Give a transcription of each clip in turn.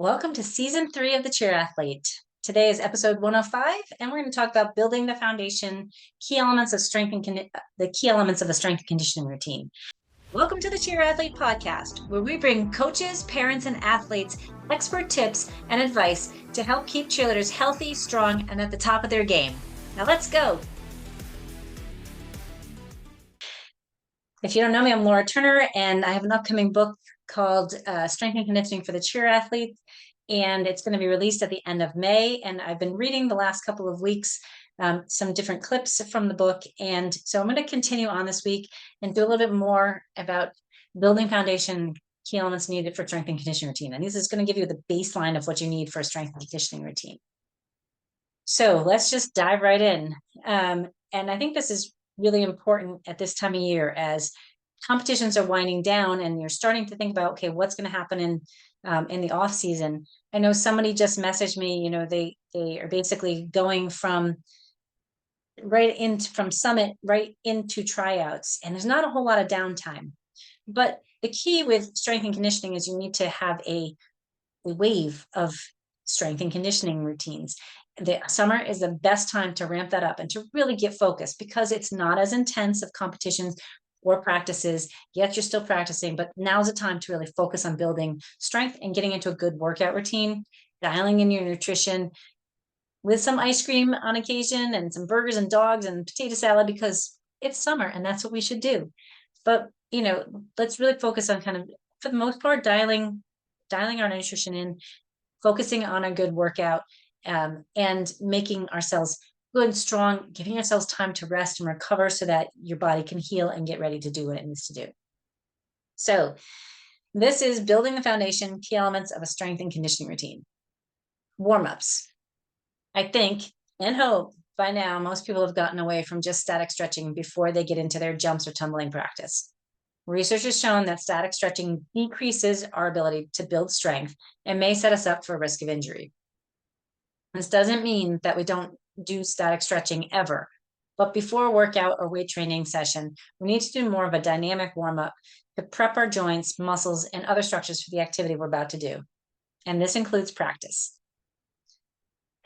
Welcome to season 3 of The Cheer Athlete. Today is episode 105, and we're going to talk about building the foundation, key elements of the key elements of the strength and conditioning routine. Welcome to the Cheer Athlete podcast, where we bring coaches, parents, and athletes expert tips and advice to help keep cheerleaders healthy, strong, and at the top of their game. Now let's go. If you don't know me, I'm Laura Turner, and I have an upcoming book called Strength and Conditioning for the Cheer Athlete, and it's going to be released at the end of May. And I've been reading the last couple of weeks some different clips from the book, and so I'm going to continue on this week and do a little bit more about building foundation, key elements needed for strength and conditioning routine. And this is going to give you the baseline of what you need for a strength and conditioning routine. So let's just dive right in. And I think this is really important at this time of year as competitions are winding down and you're starting to think about, okay, what's going to happen in the off season. I know somebody just messaged me, they are basically going from summit right into tryouts, and there's not a whole lot of downtime. But the key with strength and conditioning is you need to have a wave of strength and conditioning routines. The summer is the best time to ramp that up and to really get focused because it's not as intense of competitions or practices. Yes, you're still practicing, but now's the time to really focus on building strength and getting into a good workout routine, dialing in your nutrition with some ice cream on occasion and some burgers and dogs and potato salad because it's summer and that's what we should do. But, let's really focus on kind of, for the most part, dialing our nutrition in, focusing on a good workout, and making ourselves good, strong, giving ourselves time to rest and recover so that your body can heal and get ready to do what it needs to do. So this is building the foundation, key elements of a strength and conditioning routine. Warm-ups. I think and hope by now most people have gotten away from just static stretching before they get into their jumps or tumbling practice. Research has shown that static stretching decreases our ability to build strength and may set us up for a risk of injury. This doesn't mean that we don't do static stretching ever, but before a workout or weight training session, we need to do more of a dynamic warm-up to prep our joints, muscles, and other structures for the activity we're about to do. And this includes practice.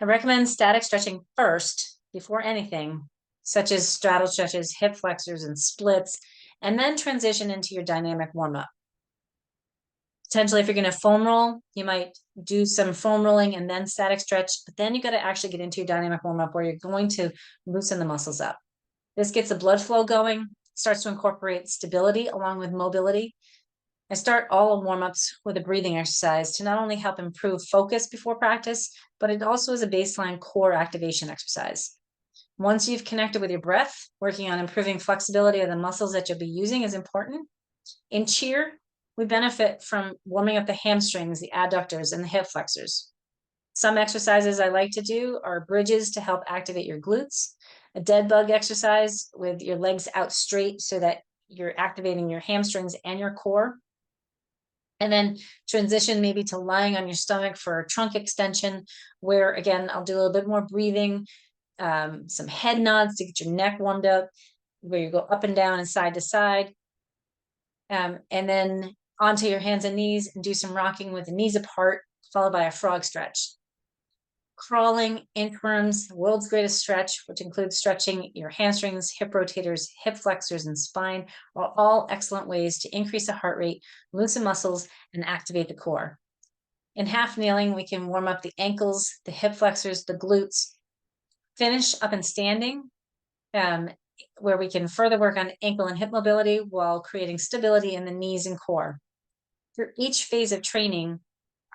I recommend static stretching first before anything, such as straddle stretches, hip flexors, and splits, and then transition into your dynamic warm-up. Potentially, if you're going to foam roll, you might do some foam rolling and then static stretch, but then you got to actually get into your dynamic warm-up where you're going to loosen the muscles up. This gets the blood flow going, starts to incorporate stability along with mobility. I start all warm-ups with a breathing exercise to not only help improve focus before practice, but it also is a baseline core activation exercise. Once you've connected with your breath, working on improving flexibility of the muscles that you'll be using is important. In cheer, we benefit from warming up the hamstrings, the adductors, and the hip flexors. Some exercises I like to do are bridges to help activate your glutes, a dead bug exercise with your legs out straight so that you're activating your hamstrings and your core. And then transition maybe to lying on your stomach for a trunk extension, where again, I'll do a little bit more breathing, some head nods to get your neck warmed up, where you go up and down and side to side. And then onto your hands and knees and do some rocking with the knees apart, followed by a frog stretch. Crawling, inchworms, the world's greatest stretch, which includes stretching your hamstrings, hip rotators, hip flexors, and spine, are all excellent ways to increase the heart rate, loosen muscles, and activate the core. In half kneeling, we can warm up the ankles, the hip flexors, the glutes. Finish up in standing, where we can further work on ankle and hip mobility while creating stability in the knees and core. Through each phase of training,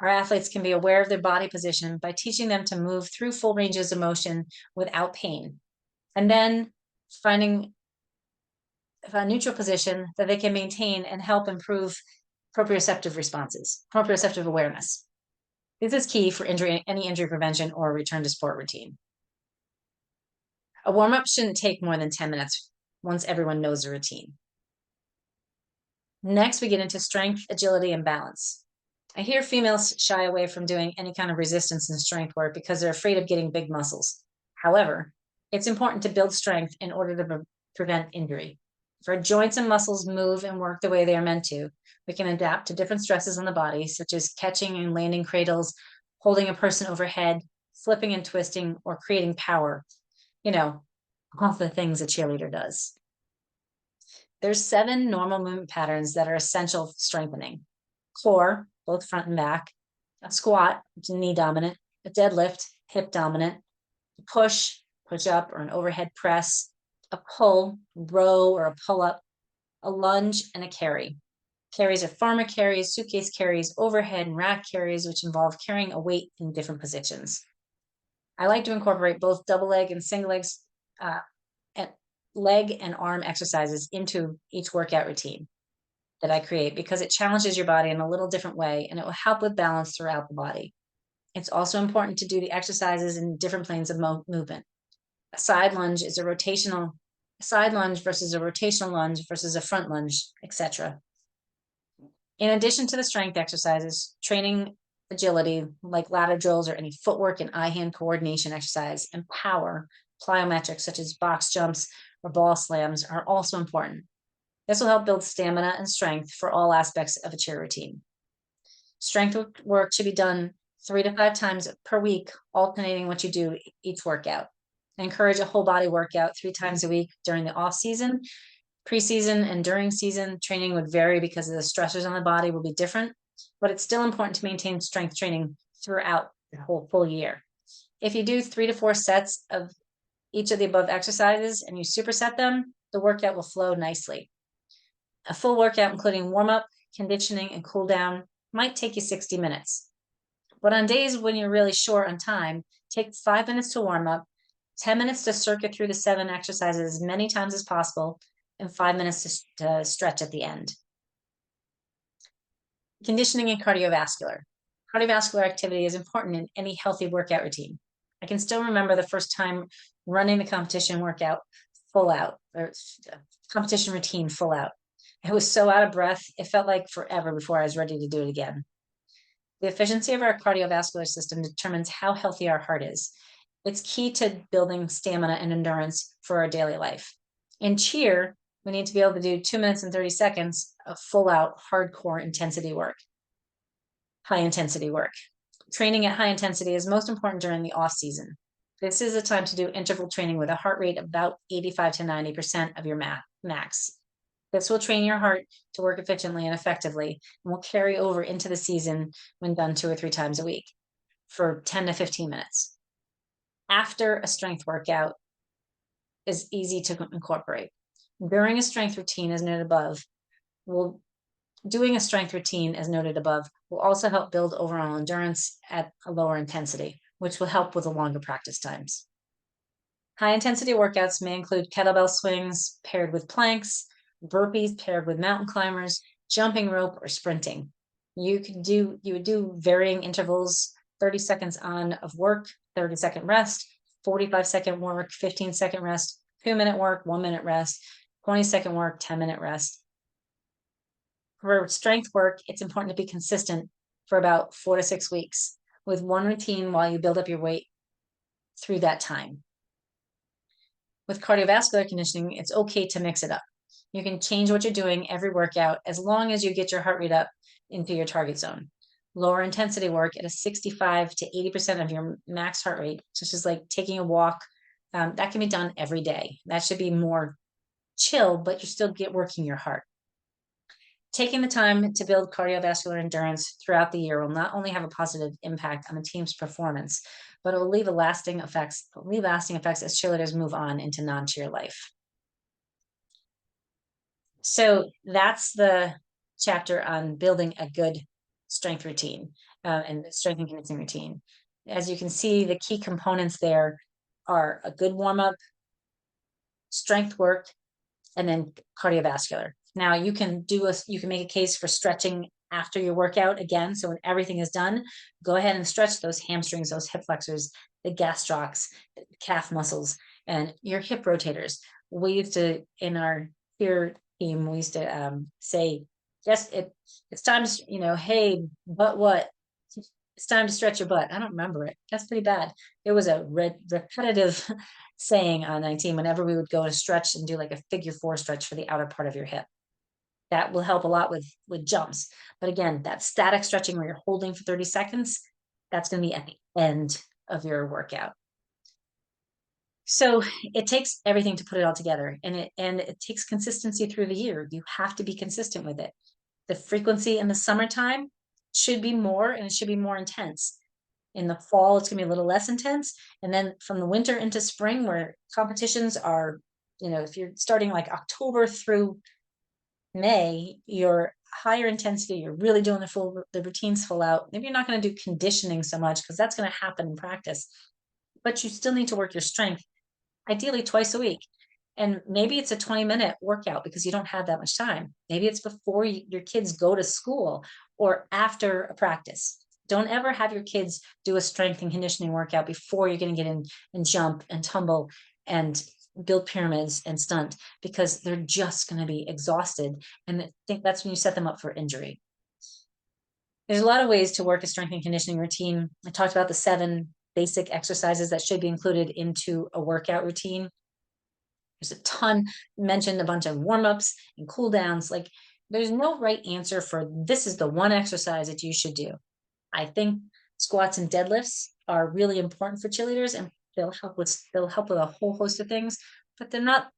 our athletes can be aware of their body position by teaching them to move through full ranges of motion without pain, and then finding a neutral position that they can maintain and help improve proprioceptive responses, proprioceptive awareness. This is key for any injury prevention or return to sport routine. A warm-up shouldn't take more than 10 minutes once everyone knows the routine. Next, we get into strength, agility, and balance. I hear females shy away from doing any kind of resistance and strength work because they're afraid of getting big muscles. However, it's important to build strength in order to prevent injury. If our joints and muscles move and work the way they are meant to, we can adapt to different stresses on the body, such as catching and landing cradles, holding a person overhead, flipping and twisting, or creating power. You know, all the things a cheerleader does. There's 7 normal movement patterns that are essential for strengthening. Core, both front and back, a squat, which is knee dominant, a deadlift, hip dominant, a push, push up or an overhead press, a pull, row or a pull up, a lunge, and a carry. Carries are farmer carries, suitcase carries, overhead and rack carries, which involve carrying a weight in different positions. I like to incorporate both double leg and single legs, and leg and arm exercises into each workout routine that I create because it challenges your body in a little different way and it will help with balance throughout the body. It's also important to do the exercises in different planes of movement. A side lunge is a side lunge versus a rotational lunge versus a front lunge, etc. In addition to the strength exercises, training agility like ladder drills or any footwork and eye-hand coordination exercise and power, plyometrics such as box jumps or ball slams are also important. This will help build stamina and strength for all aspects of a cheer routine. Strength work should be done 3 to 5 times per week, alternating what you do each workout. I encourage a whole body workout 3 times a week during the off season. Preseason and during season, training would vary because of the stressors on the body will be different, but it's still important to maintain strength training throughout the whole full year. If you do 3 to 4 sets of each of the above exercises and you superset them, the workout will flow nicely. A full workout, including warm up, conditioning, and cool down, might take you 60 minutes. But on days when you're really short on time, take 5 minutes to warm up, 10 minutes to circuit through the 7 exercises as many times as possible, and 5 minutes to stretch at the end. Conditioning and cardiovascular. Cardiovascular activity is important in any healthy workout routine. I can still remember the first time running the competition workout full out, or competition routine full out. I was so out of breath, it felt like forever before I was ready to do it again. The efficiency of our cardiovascular system determines how healthy our heart is. It's key to building stamina and endurance for our daily life. In cheer, we need to be able to do 2 minutes and 30 seconds of full out hardcore intensity work, high intensity work. Training at high intensity is most important during the off season. This is a time to do interval training with a heart rate about 85 to 90% of your max. This will train your heart to work efficiently and effectively and will carry over into the season when done 2 or 3 times a week for 10 to 15 minutes. After a strength workout is easy to incorporate. During a strength routine, as noted above, doing a strength routine, as noted above, will also help build overall endurance at a lower intensity, which will help with the longer practice times. High intensity workouts may include kettlebell swings paired with planks, burpees paired with mountain climbers, jumping rope, or sprinting. You would do varying intervals, 30 seconds on of work, 30-second rest, 45-second work, 15-second rest, 2-minute work, 1-minute rest, 20-second work, 10-minute rest. For strength work, it's important to be consistent for about 4 to 6 weeks with one routine while you build up your weight through that time. With cardiovascular conditioning, it's okay to mix it up. You can change what you're doing every workout as long as you get your heart rate up into your target zone. Lower intensity work at a 65 to 80% of your max heart rate, such as like taking a walk, that can be done every day. That should be more chill, but you're still working your heart. Taking the time to build cardiovascular endurance throughout the year will not only have a positive impact on the team's performance, but it will leave lasting effects as cheerleaders move on into non-cheer life. So that's the chapter on building a good strength routine and strength and conditioning routine. As you can see, the key components there are a good warm-up, strength work, and then cardiovascular. Now you can make a case for stretching after your workout again. So when everything is done, go ahead and stretch those hamstrings, those hip flexors, the gastrocs, the calf muscles, and your hip rotators. We used to, in our cheer team, we used to say, yes, it's time to, hey, but what? it's time to stretch your butt. I don't remember it. That's pretty bad. It was a repetitive saying on 19 whenever we would go to stretch and do like a figure four stretch for the outer part of your hip. That will help a lot with jumps. But again, that static stretching where you're holding for 30 seconds, that's going to be at the end of your workout. So it takes everything to put it all together, and it takes consistency through the year. You have to be consistent with it. The frequency in the summertime should be more, and it should be more intense. In the fall, it's gonna be a little less intense. And then from the winter into spring, where competitions are, if you're starting like October through May, you're higher intensity, you're really doing the routines full out. Maybe you're not going to do conditioning so much because that's going to happen in practice, but you still need to work your strength, ideally twice a week. And maybe it's a 20-minute workout because you don't have that much time. Maybe it's before your kids go to school or after a practice. Don't ever have your kids do a strength and conditioning workout before you're going to get in and jump and tumble and build pyramids and stunt, because they're just going to be exhausted. And I think that's when you set them up for injury. There's a lot of ways to work a strength and conditioning routine. I talked about the 7 basic exercises that should be included into a workout routine. There's a ton mentioned, a bunch of warm-ups and cool downs. Like, there's no right answer for this is the one exercise that you should do. I think squats and deadlifts are really important for cheerleaders, and they'll help with a whole host of things, but they're not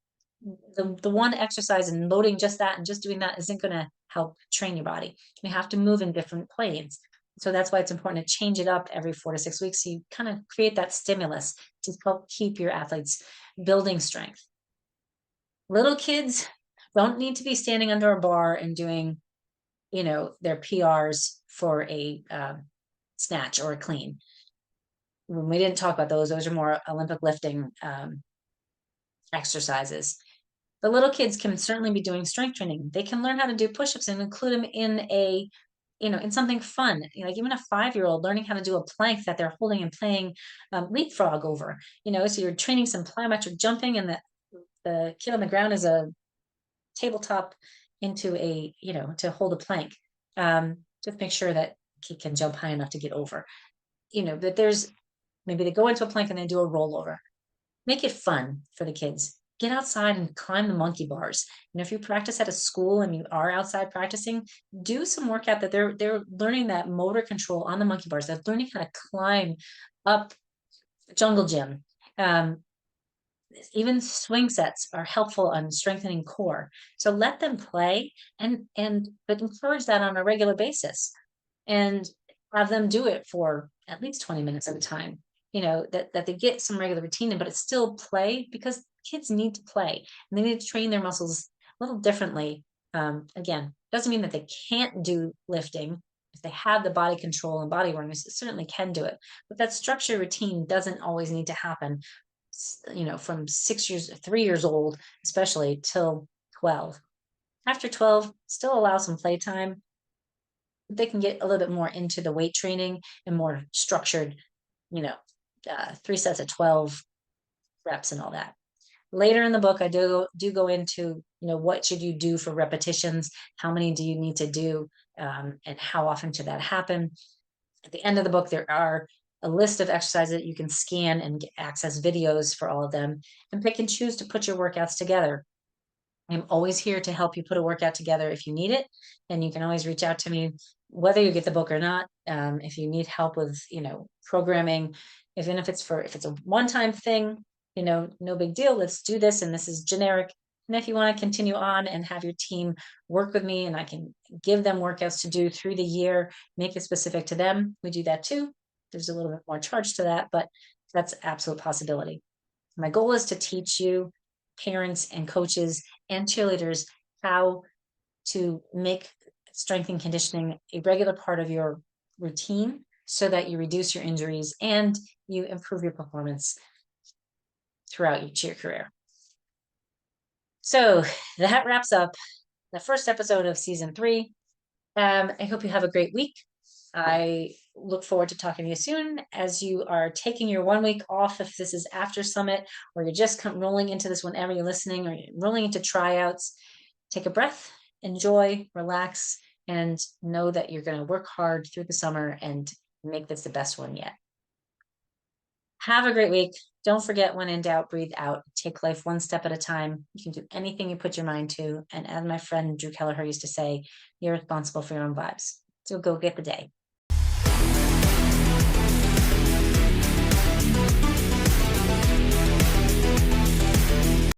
the one exercise, and loading just that and just doing that isn't going to help train your body. You have to move in different planes. So that's why it's important to change it up every 4 to 6 weeks. So you kind of create that stimulus to help keep your athletes building strength. Little kids don't need to be standing under a bar and doing, their PRs for a snatch or a clean. When we didn't talk about those are more Olympic lifting exercises. The little kids can certainly be doing strength training. They can learn how to do push-ups and include them in something fun. Like even a 5-year-old learning how to do a plank that they're holding and playing leapfrog over. So you're training some plyometric jumping, and the kid on the ground is a tabletop into to hold a plank. Just make sure that kid can jump high enough to get over. That there's maybe they go into a plank and they do a rollover. Make it fun for the kids. Get outside and climb the monkey bars. If you practice at a school and you are outside practicing, do some workout that they're learning that motor control on the monkey bars. They're learning how to climb up jungle gym. Even swing sets are helpful on strengthening core. So let them play but encourage that on a regular basis, and have them do it for at least 20 minutes at a time. That they get some regular routine in, but it's still play, because kids need to play and they need to train their muscles a little differently. Again, doesn't mean that they can't do lifting. If they have the body control and body awareness, it certainly can do it. But that structure routine doesn't always need to happen, from 3 years old, especially till 12. After 12, still allow some playtime. They can get a little bit more into the weight training and more structured, 3 sets of 12 reps and all that. Later in the book, I do go into, what should you do for repetitions? How many do you need to do? And how often should that happen? At the end of the book, there are a list of exercises that you can scan and access videos for all of them, and pick and choose to put your workouts together. I'm always here to help you put a workout together if you need it. And you can always reach out to me, whether you get the book or not. If you need help with, programming, even if it's a one-time thing, no big deal. Let's do this. And this is generic. And if you want to continue on and have your team work with me, and I can give them workouts to do through the year, make it specific to them, we do that too. There's a little bit more charge to that, but that's absolute possibility. My goal is to teach you, parents and coaches and cheerleaders, how to make strength and conditioning a regular part of your routine so that you reduce your injuries and you improve your performance throughout your cheer career. So that wraps up the first episode of season 3. I hope you have a great week. I look forward to talking to you soon as you are taking your 1 week off. If this is after summit, or you're just rolling into this whenever you're listening, or you're rolling into tryouts, take a breath, enjoy, relax, and know that you're going to work hard through the summer and Make this the best one yet. Have a great week. Don't forget, when in doubt, breathe out. Take life one step at a time. You can do anything you put your mind to. And as my friend Drew Kelleher used to say, you're responsible for your own vibes. So go get the day.